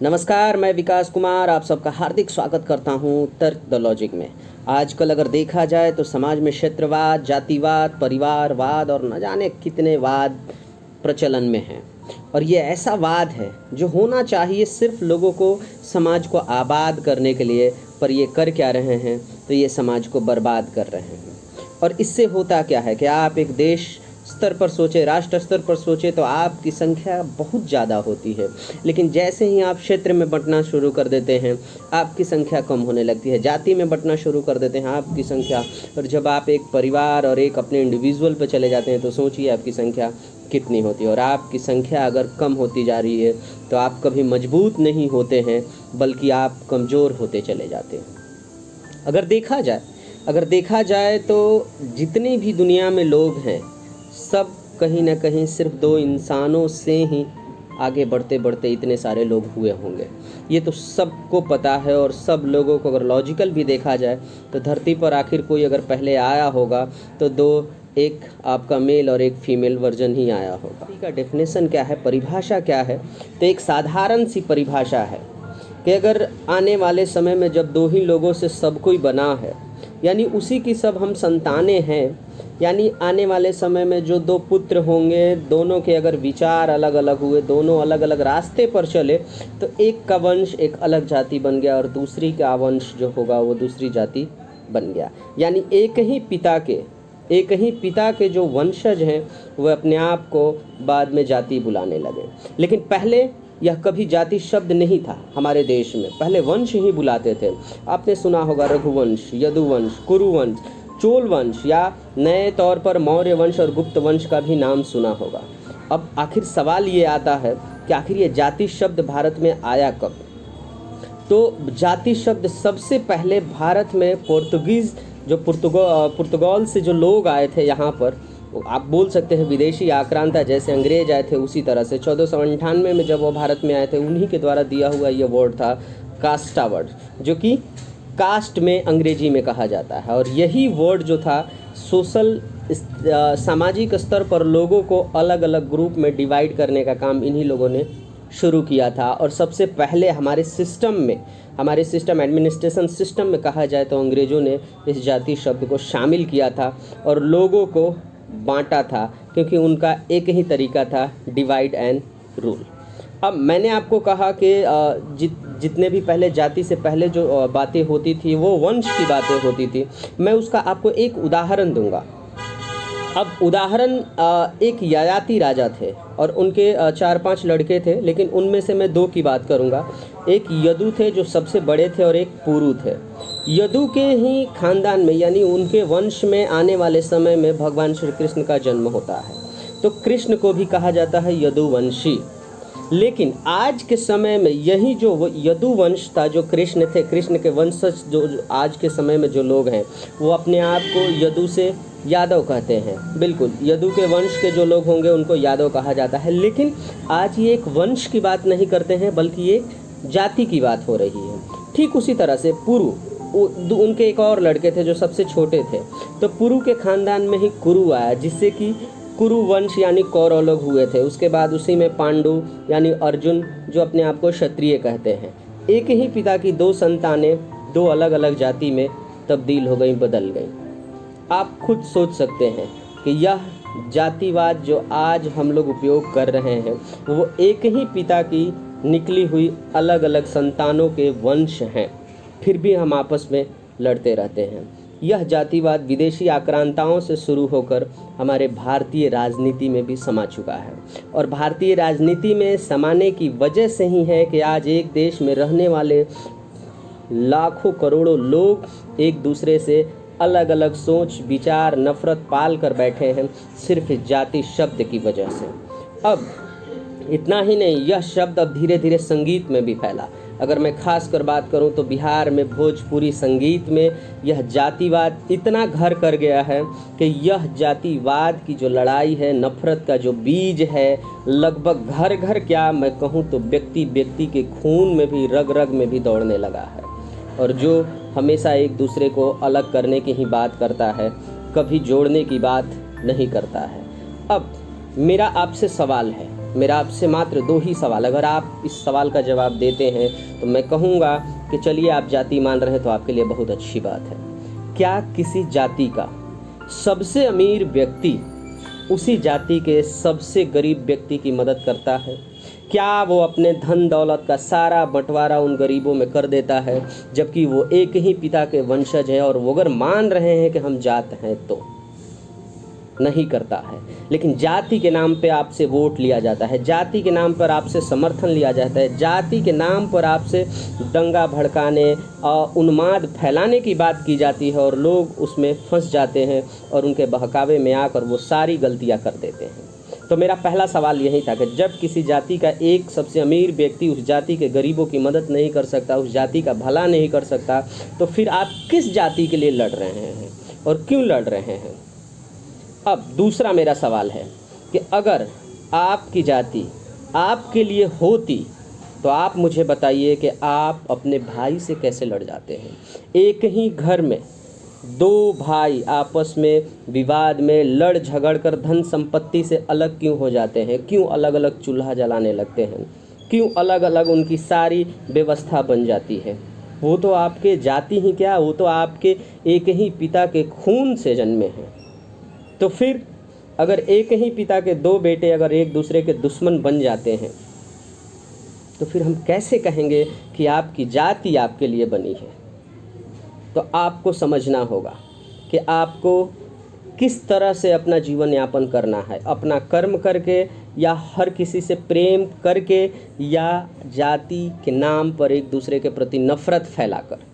नमस्कार, मैं विकास कुमार आप सबका हार्दिक स्वागत करता हूं तर्क द लॉजिक में। आजकल अगर देखा जाए तो समाज में क्षेत्रवाद, जातिवाद, परिवारवाद और न जाने कितने वाद प्रचलन में हैं। और ये ऐसा वाद है जो होना चाहिए सिर्फ लोगों को, समाज को आबाद करने के लिए, पर ये कर क्या रहे हैं? तो ये समाज को बर्बाद कर रहे हैं। और इससे होता क्या है कि आप एक देश स्तर पर सोचे, राष्ट्र स्तर पर सोचे तो आपकी संख्या बहुत ज़्यादा होती है, लेकिन जैसे ही आप क्षेत्र में बंटना शुरू कर देते हैं आपकी संख्या कम होने लगती है। जाति में बंटना शुरू कर देते हैं आपकी संख्या, और जब आप एक परिवार और एक अपने इंडिविजुअल पर चले जाते हैं तो सोचिए आपकी संख्या कितनी होती है। और आपकी संख्या अगर कम होती जा रही है तो आप कभी मजबूत नहीं होते हैं, बल्कि आप कमज़ोर होते चले जाते हैं। अगर देखा जाए तो जितने भी दुनिया में लोग हैं सब कहीं ना कहीं सिर्फ दो इंसानों से ही आगे बढ़ते बढ़ते इतने सारे लोग हुए होंगे। ये तो सबको पता है। और सब लोगों को अगर लॉजिकल भी देखा जाए तो धरती पर आखिर कोई अगर पहले आया होगा तो एक आपका मेल और एक फीमेल वर्जन ही आया होगा। इसका डेफिनेशन क्या है, परिभाषा क्या है? तो एक साधारण सी परिभाषा है कि अगर आने वाले समय में जब दो ही लोगों से सब कोई बना है, यानी उसी की सब हम संतानें हैं, यानी आने वाले समय में जो दो पुत्र होंगे, दोनों के अगर विचार अलग अलग हुए, दोनों अलग अलग रास्ते पर चले, तो एक का वंश एक अलग जाति बन गया और दूसरी का वंश जो होगा वो दूसरी जाति बन गया। यानी एक ही पिता के जो वंशज हैं वह अपने आप को बाद में जाति बुलाने लगे। लेकिन पहले यह कभी जाति शब्द नहीं था हमारे देश में, पहले वंश ही बुलाते थे। आपने सुना होगा रघुवंश, यदुवंश, कुरुवंश, चोल वंश, या नए तौर पर मौर्य वंश और गुप्त वंश का भी नाम सुना होगा। अब आखिर सवाल ये आता है कि आखिर ये जाति शब्द भारत में आया कब? तो जाति शब्द सबसे पहले भारत में पुर्तगाल से जो लोग आए थे यहाँ पर, आप बोल सकते हैं विदेशी आक्रांता, जैसे अंग्रेज आए थे उसी तरह से 1498 में जब वो भारत में आए थे, उन्हीं के द्वारा दिया हुआ ये वर्ड था कास्टा वर्ड, जो कि कास्ट में अंग्रेजी में कहा जाता है। और यही वर्ड जो था सामाजिक स्तर पर लोगों को अलग अलग ग्रुप में डिवाइड करने का काम इन्हीं लोगों ने शुरू किया था। और सबसे पहले हमारे एडमिनिस्ट्रेशन सिस्टम में कहा जाए तो अंग्रेज़ों ने इस जाति शब्द को शामिल किया था और लोगों को बांटा था, क्योंकि उनका एक ही तरीका था, डिवाइड एंड रूल। अब मैंने आपको कहा कि जितने भी पहले जाति से पहले जो बातें होती थी वो वंश की बातें होती थी। मैं उसका आपको एक उदाहरण दूंगा। अब उदाहरण, एक ययाति राजा थे और उनके 4-5 लड़के थे, लेकिन उनमें से मैं 2 की बात करूंगा। एक यदु थे जो सबसे बड़े थे और एक पुरु थे। यदु के ही खानदान में, यानी उनके वंश में आने वाले समय में भगवान श्री कृष्ण का जन्म होता है, तो कृष्ण को भी कहा जाता है यदुवंशी। लेकिन आज के समय में यही जो यदुवंश था, जो कृष्ण थे, कृष्ण के वंशज जो आज के समय में जो लोग हैं वो अपने आप को यदु से यादव कहते हैं। बिल्कुल, यदु के वंश के जो लोग होंगे उनको यादव कहा जाता है। लेकिन आज ये एक वंश की बात नहीं करते हैं, बल्कि एक जाति की बात हो रही है। ठीक उसी तरह से पुरु, उनके एक और लड़के थे जो सबसे छोटे थे, तो पुरु के खानदान में ही कुरु आया, जिससे कि कुरु वंश यानी कौरव लोग हुए थे। उसके बाद उसी में पांडु यानी अर्जुन, जो अपने आप को क्षत्रिय कहते हैं। एक ही पिता की 2 संतानें 2 अलग अलग जाति में तब्दील हो गई, बदल गई। आप खुद सोच सकते हैं कि यह जातिवाद जो आज हम लोग उपयोग कर रहे हैं वो एक ही पिता की निकली हुई अलग अलग संतानों के वंश हैं, फिर भी हम आपस में लड़ते रहते हैं। यह जातिवाद विदेशी आक्रांताओं से शुरू होकर हमारे भारतीय राजनीति में भी समा चुका है। और भारतीय राजनीति में समाने की वजह से ही है कि आज एक देश में रहने वाले लाखों करोड़ों लोग एक दूसरे से अलग अलग सोच, विचार, नफरत पाल कर बैठे हैं, सिर्फ जाति शब्द की वजह से। अब इतना ही नहीं, यह शब्द अब धीरे धीरे संगीत में भी फैला। अगर मैं खास कर बात करूं तो बिहार में भोजपुरी संगीत में यह जातिवाद इतना घर कर गया है कि यह जातिवाद की जो लड़ाई है, नफरत का जो बीज है, लगभग घर घर, क्या मैं कहूं तो व्यक्ति व्यक्ति के खून में भी, रग रग में भी दौड़ने लगा है। और जो हमेशा एक दूसरे को अलग करने की ही बात करता है, कभी जोड़ने की बात नहीं करता है। अब मेरा आपसे सवाल है, मेरा आपसे मात्र 2 ही सवाल, अगर आप इस सवाल का जवाब देते हैं तो मैं कहूँगा कि चलिए आप जाति मान रहे हैं तो आपके लिए बहुत अच्छी बात है। क्या किसी जाति का सबसे अमीर व्यक्ति उसी जाति के सबसे गरीब व्यक्ति की मदद करता है? क्या वो अपने धन दौलत का सारा बंटवारा उन गरीबों में कर देता है, जबकि वो एक ही पिता के वंशज हैं और वो अगर मान रहे हैं कि हम जात हैं तो? नहीं करता है। लेकिन जाति के नाम पे आपसे वोट लिया जाता है, जाति के नाम पर आपसे समर्थन लिया जाता है, जाति के नाम पर आपसे दंगा भड़काने और उन्माद फैलाने की बात की जाती है और लोग उसमें फंस जाते हैं और उनके बहकावे में आकर वो सारी गलतियां कर देते हैं। तो मेरा पहला सवाल यही था कि जब किसी जाति का एक सबसे अमीर व्यक्ति उस जाति के गरीबों की मदद नहीं कर सकता, उस जाति का भला नहीं कर सकता, तो फिर आप किस जाति के लिए लड़ रहे हैं और क्यों लड़ रहे हैं? अब दूसरा मेरा सवाल है कि अगर आपकी जाति आपके लिए होती तो आप मुझे बताइए कि आप अपने भाई से कैसे लड़ जाते हैं? एक ही घर में 2 भाई आपस में विवाद में लड़ झगड़ कर धन संपत्ति से अलग क्यों हो जाते हैं? क्यों अलग अलग चूल्हा जलाने लगते हैं? क्यों अलग अलग उनकी सारी व्यवस्था बन जाती है? वो तो आपके जाति ही क्या, वो तो आपके एक ही पिता के खून से जन्मे हैं। तो फिर अगर एक ही पिता के 2 बेटे अगर एक दूसरे के दुश्मन बन जाते हैं तो फिर हम कैसे कहेंगे कि आपकी जाति आपके लिए बनी है? तो आपको समझना होगा कि आपको किस तरह से अपना जीवन यापन करना है, अपना कर्म करके या हर किसी से प्रेम करके या जाति के नाम पर एक दूसरे के प्रति नफरत फैलाकर।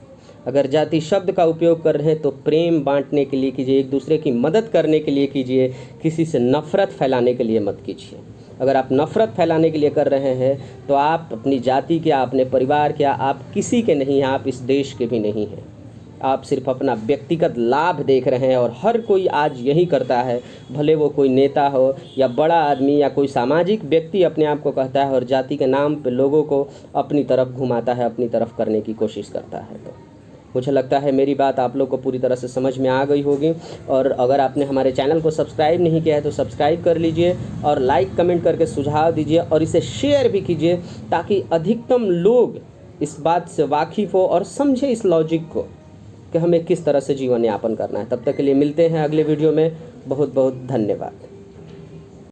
अगर जाति शब्द का उपयोग कर रहे हैं तो प्रेम बांटने के लिए कीजिए, एक दूसरे की मदद करने के लिए कीजिए, किसी से नफ़रत फैलाने के लिए मत कीजिए। अगर आप नफ़रत फैलाने के लिए कर रहे हैं तो आप अपनी जाति के, अपने परिवार के, आप किसी के नहीं हैं, आप इस देश के भी नहीं हैं। आप सिर्फ अपना व्यक्तिगत लाभ देख रहे हैं और हर कोई आज यही करता है, भले वो कोई नेता हो या बड़ा आदमी या कोई सामाजिक व्यक्ति अपने आप को कहता है और जाति के नाम पे लोगों को अपनी तरफ घुमाता है, अपनी तरफ करने की कोशिश करता है। तो मुझे लगता है मेरी बात आप लोग को पूरी तरह से समझ में आ गई होगी और अगर आपने हमारे चैनल को सब्सक्राइब नहीं किया है तो सब्सक्राइब कर लीजिए और लाइक कमेंट करके सुझाव दीजिए और इसे शेयर भी कीजिए ताकि अधिकतम लोग इस बात से वाकिफ़ हो और समझे इस लॉजिक को कि हमें किस तरह से जीवन यापन करना है। तब तक के लिए मिलते हैं अगले वीडियो में। बहुत बहुत धन्यवाद।